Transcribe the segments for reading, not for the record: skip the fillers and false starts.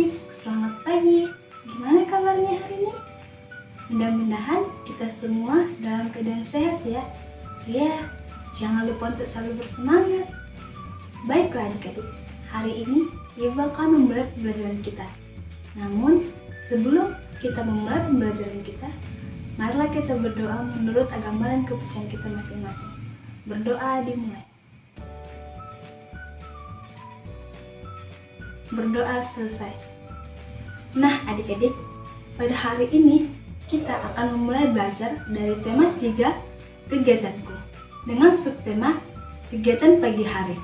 adik-adik, selamat pagi. Gimana kabarnya hari ini? Mudah-mudahan kita semua dalam keadaan sehat ya. Ya, jangan lupa untuk selalu bersemangat. Baiklah adik-adik, hari ini Ibu akan memulai pembelajaran kita. Namun, sebelum kita memulai pembelajaran kita, marilah kita berdoa menurut agama dan kepercayaan kita masing-masing. Berdoa dimulai. Berdoa selesai. Nah adik-adik, pada hari ini kita akan memulai belajar dari tema 3 kegiatanku dengan subtema kegiatan pagi hari.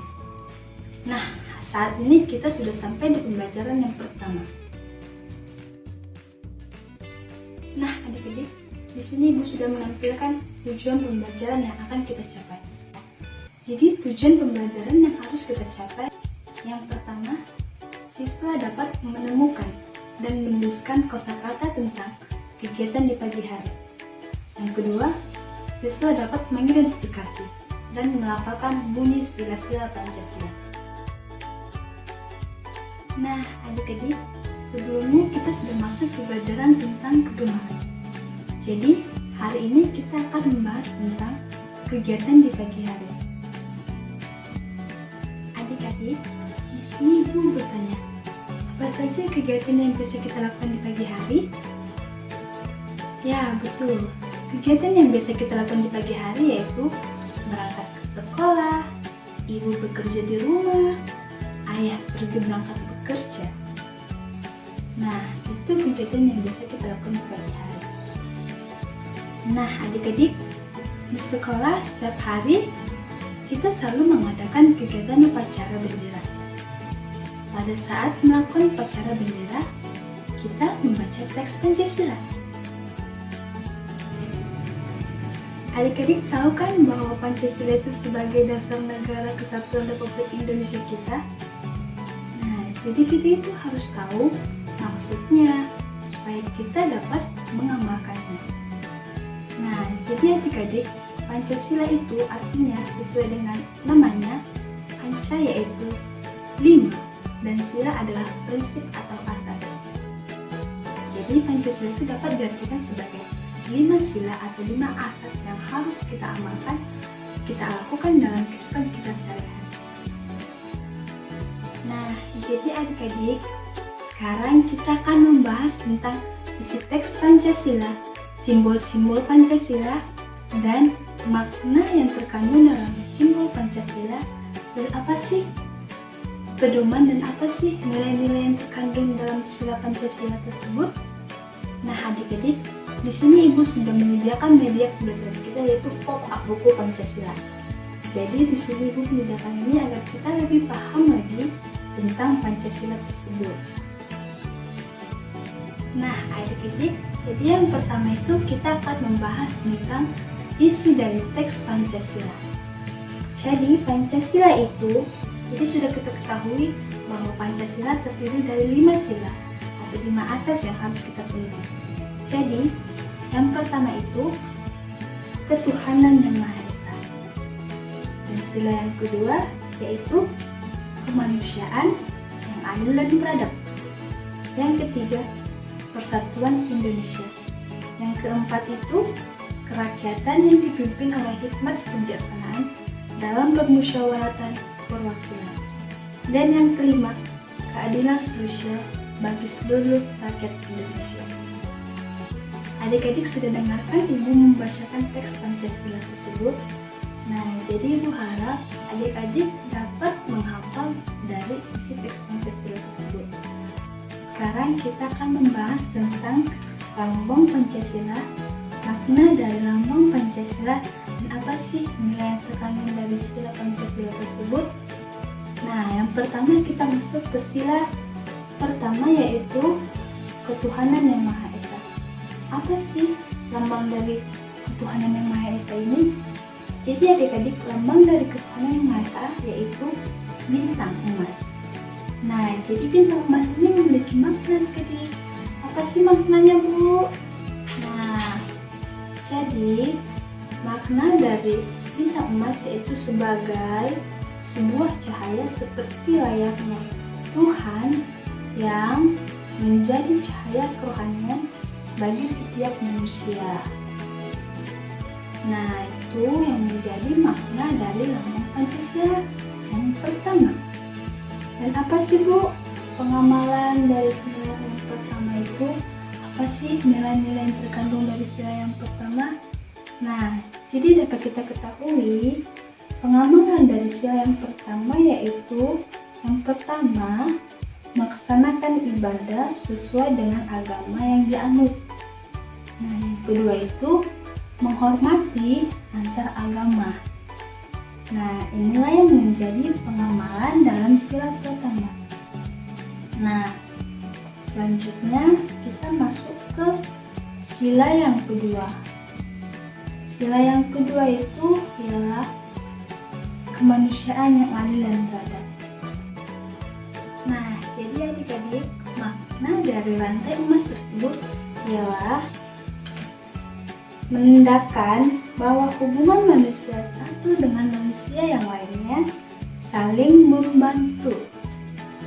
Nah, saat ini kita sudah sampai di pembelajaran yang pertama. Nah adik-adik, di sini Ibu sudah menampilkan tujuan pembelajaran yang akan kita capai. Jadi tujuan pembelajaran yang harus kita capai, yang pertama, siswa dapat menemukan dan menuliskan kosakata tentang kegiatan di pagi hari. Yang kedua, siswa dapat mengidentifikasi dan melafalkan bunyi sila-sila Pancasila. Nah, adik-adik, sebelumnya kita sudah masuk ke pelajaran tentang kegemaran. Jadi, hari ini kita akan membahas tentang kegiatan di pagi hari. Adik-adik, di sini Ibu bertanya, apa saja kegiatan yang bisa kita lakukan di pagi hari? Ya, betul. Kegiatan yang biasa kita lakukan di pagi hari yaitu berangkat ke sekolah, ibu bekerja di rumah, ayah pergi berangkat bekerja. Nah, itu kegiatan yang biasa kita lakukan di pagi hari. Nah, adik-adik, di sekolah setiap hari kita selalu mengadakan kegiatan upacara bendera. Pada saat melakukan upacara bendera, kita membaca teks Pancasila. Adik-adik tahu kan bahwa Pancasila itu sebagai dasar negara kesatuan Republik Indonesia kita? Nah, jadi kita itu harus tahu maksudnya supaya kita dapat mengamalkannya. Nah, jadi adik-adik, Pancasila itu artinya sesuai dengan namanya, Panca yaitu 5. Dan sila adalah prinsip atau asas. Jadi Pancasila itu dapat diartikan sebagai 5 sila atau 5 asas yang harus kita amalkan, kita lakukan dalam kehidupan kita sehari-hari. Nah, jadi adik-adik, sekarang kita akan membahas tentang isi teks Pancasila, simbol-simbol Pancasila, dan makna yang terkandung dalam simbol Pancasila. Dan apa sih pedoman dan apa sih nilai-nilai yang terkandung dalam sila Pancasila tersebut? Nah adik-adik, di sini Ibu sudah menyediakan media pembelajaran kita yaitu pop-up buku Pancasila. Jadi di sini Ibu menyediakan ini agar kita lebih paham lagi tentang Pancasila tersebut. Nah adik-adik, jadi yang pertama itu kita akan membahas tentang isi dari teks Pancasila. Jadi Pancasila itu, jadi sudah kita ketahui bahwa Pancasila terdiri dari 5 sila atau 5 asas yang harus kita penuhi. Jadi, yang pertama itu ketuhanan yang Maha Esa. Dan sila yang kedua yaitu kemanusiaan yang adil dan beradab. Yang ketiga, persatuan Indonesia. Yang keempat itu kerakyatan yang dipimpin oleh hikmat kebijaksanaan dalam permusyawaratan perwakilan. Dan yang kelima, keadilan sosial bagi seluruh rakyat Indonesia. Adik-adik sudah dengarkan Ibu membacakan teks Pancasila tersebut. Nah, jadi Ibu harap adik-adik dapat menghafal dari isi teks Pancasila tersebut. Sekarang kita akan membahas tentang lambang Pancasila, makna dari lambang Pancasila, dan apa sih nilai yang terkandung dari sila Pancasila tersebut. Nah, yang pertama kita masuk ke sila pertama yaitu ketuhanan yang Maha Esa. Apa sih lambang dari ketuhanan yang Maha Esa ini? Jadi adik-adik, lambang dari ketuhanan yang Maha Esa yaitu bintang emas. Nah, jadi bintang emas ini memiliki makna adik-adik. Apa sih maknanya, Bu? Nah, jadi makna dari bintang emas yaitu sebagai sebuah cahaya seperti layaknya Tuhan yang menjadi cahaya kerohanian bagi setiap manusia. Nah, itu yang menjadi makna dari lambang Pancasila yang pertama. Dan apa sih Bu, pengamalan dari sila yang pertama itu? Apa sih nilai-nilai yang terkandung dari sila yang pertama? Nah, jadi dapat kita ketahui pengamalan dari sila yang pertama yaitu yang pertama, melaksanakan ibadah sesuai dengan agama yang dianut. Nah, yang kedua itu menghormati antar agama. Nah, inilah yang menjadi pengamalan dalam sila pertama. Nah, selanjutnya kita masuk ke sila yang kedua. Sila yang kedua itu ialah kemanusiaan yang adil dan beradab. Nah, jadi adik-adik, makna dari rantai emas tersebut ialah menandakan bahwa hubungan manusia satu dengan manusia yang lainnya saling membantu.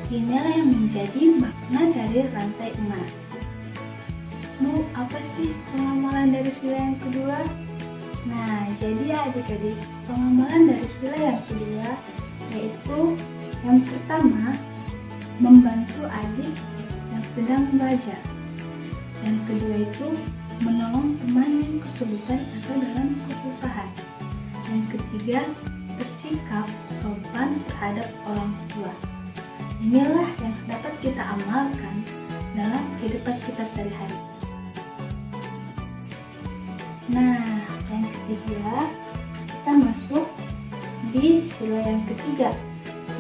Inilah yang menjadi makna dari rantai emas. Bu, apa sih pengamalan dari sila yang kedua? Nah, jadi adik-adik, pengamalan dari sila yang kedua yaitu yang pertama, membantu adik yang sedang belajar. Yang kedua itu menolong teman yang kesulitan atau dalam kesusahan. Yang ketiga, bersikap sopan terhadap orang tua. Inilah yang dapat kita amalkan dalam kehidupan kita sehari-hari. Nah, yang ketiga, kita masuk di sila yang ketiga,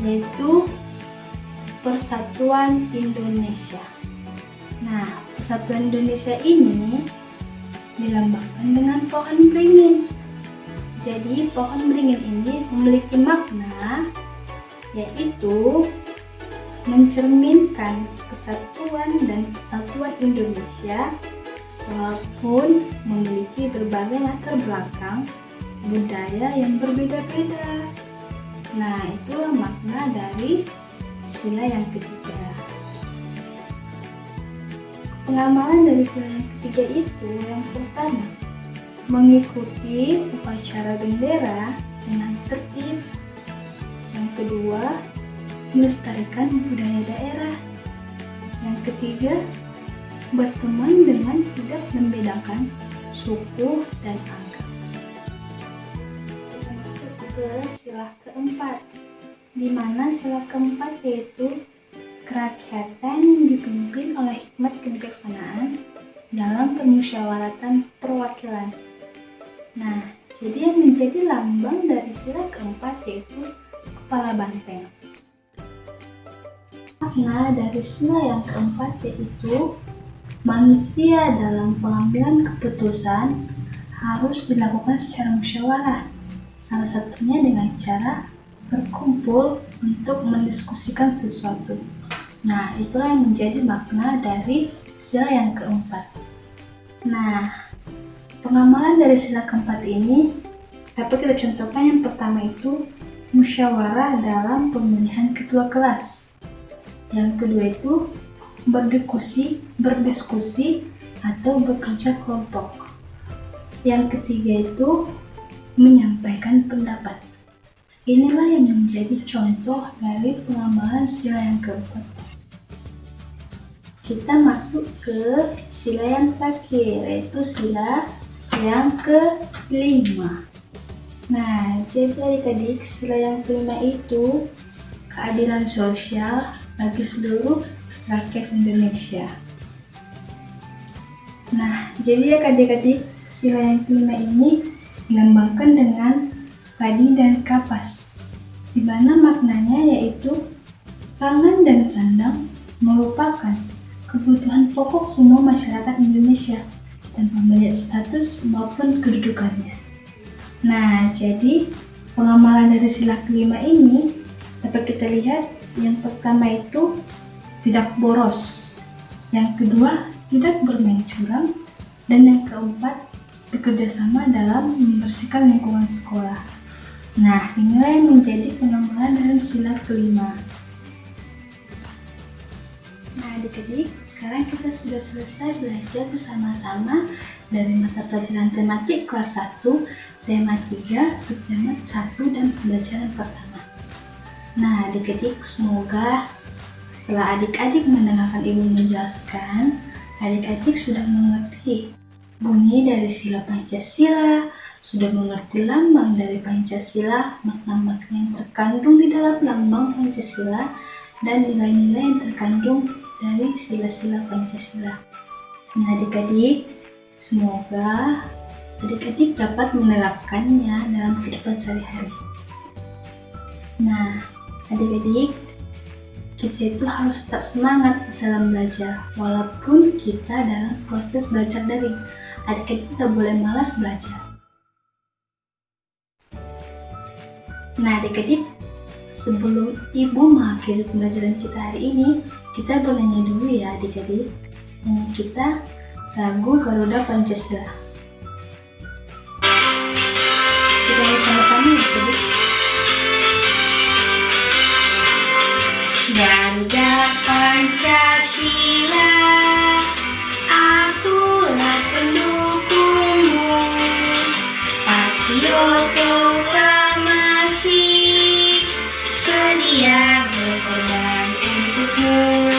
yaitu Persatuan Indonesia. Nah, Persatuan Indonesia ini dilambangkan dengan pohon beringin. Jadi, pohon beringin ini memiliki makna yaitu mencerminkan kesatuan dan kesatuan Indonesia walaupun memiliki berbagai latar belakang budaya yang berbeda-beda. Nah, itulah makna dari sila yang ketiga. Pengamalan dari sila yang ketiga itu yang pertama, mengikuti upacara bendera dengan tertib. Yang kedua, melestarikan budaya daerah. Yang ketiga, berteman dengan tidak membedakan suku dan agama. Kita masuk ke sila keempat, di mana sila keempat yaitu kerakyatan yang dipimpin oleh hikmat kebijaksanaan dalam permusyawaratan perwakilan. Nah, jadi yang menjadi lambang dari sila keempat yaitu kepala banteng. Makna dari sila yang keempat yaitu manusia dalam pengambilan keputusan harus dilakukan secara musyawarah, salah satunya dengan cara berkumpul untuk mendiskusikan sesuatu. Nah, itulah yang menjadi makna dari sila yang keempat. Nah, pengamalan dari sila keempat ini dapat kita contohkan. Yang pertama itu musyawarah dalam pemilihan ketua kelas. Yang kedua itu berdiskusi atau bekerja kelompok. Yang ketiga itu menyampaikan pendapat. Inilah yang menjadi contoh dari pengamalan sila yang keempat. Kita masuk ke sila yang terakhir, yaitu sila yang kelima. Nah, jadi adik-adik, sila yang kelima itu keadilan sosial bagi seluruh rakyat Indonesia. Nah, jadi adik-adik, sila yang kelima ini dilambangkan dengan padi dan kapas, di mana maknanya yaitu pangan dan sandang merupakan kebutuhan pokok semua masyarakat Indonesia tanpa melihat status maupun kedudukannya. Nah, jadi pengamalan dari sila kelima ini dapat kita lihat, yang pertama itu tidak boros, yang kedua tidak bermain curang, dan yang keempat bekerja sama dalam membersihkan lingkungan sekolah. Nah, inilah yang menjadi pengamalan dalam sila kelima. Nah adik-adik, sekarang kita sudah selesai belajar bersama-sama dari mata pelajaran tematik kelas 1, tema 3, subtema 1, dan pembelajaran pertama. Nah adik-adik, semoga setelah adik-adik mendengarkan ibu menjelaskan, adik-adik sudah mengerti bunyi dari sila Pancasila, sudah mengerti lambang dari Pancasila, makna-makna yang terkandung di dalam lambang Pancasila, dan nilai-nilai yang terkandung dari sila-sila Pancasila. Nah adik-adik, semoga adik-adik dapat menerapkannya dalam kehidupan sehari-hari. Nah adik-adik, kita itu harus tetap semangat dalam belajar, walaupun kita dalam proses belajar daring. Adik-adik tidak boleh malas belajar. Nah adik-adik, sebelum ibu mengakhiri pembelajaran kita hari ini, kita bernyanyi dulu ya adik-adik. Nyanyi kita lagu Garuda Pancasila. Kita nyanyi sama-sama ya adik-adik. Garuda Pancasila, akulah pendukungmu, patriot proklamasi, sedia berkorban untukmu.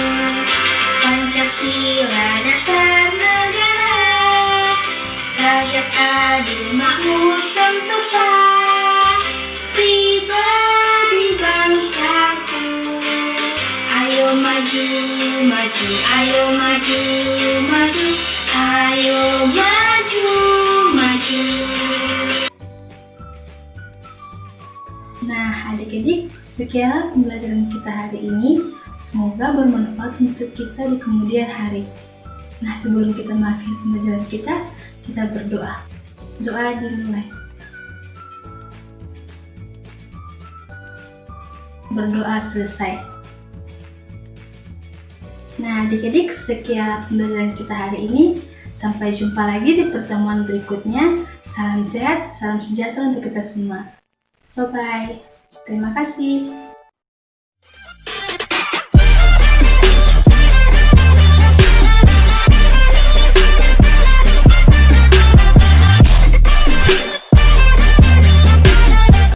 Pancasila dasar negara, rakyat adil makmur sentosa, pribadi bangsaku. Ayo maju, maju, ayo maju, maju, ayo maju, maju. Nah adik-adik, sekian pembelajaran kita hari ini. Semoga bermanfaat untuk kita di kemudian hari. Nah sebelum kita mengakhiri pembelajaran kita berdoa. Doa dimulai. Berdoa selesai. Nah adik-adik, sekian pembelajaran kita hari ini. Sampai jumpa lagi di pertemuan berikutnya. Salam sehat, salam sejahtera untuk kita semua. Bye-bye. Terima kasih.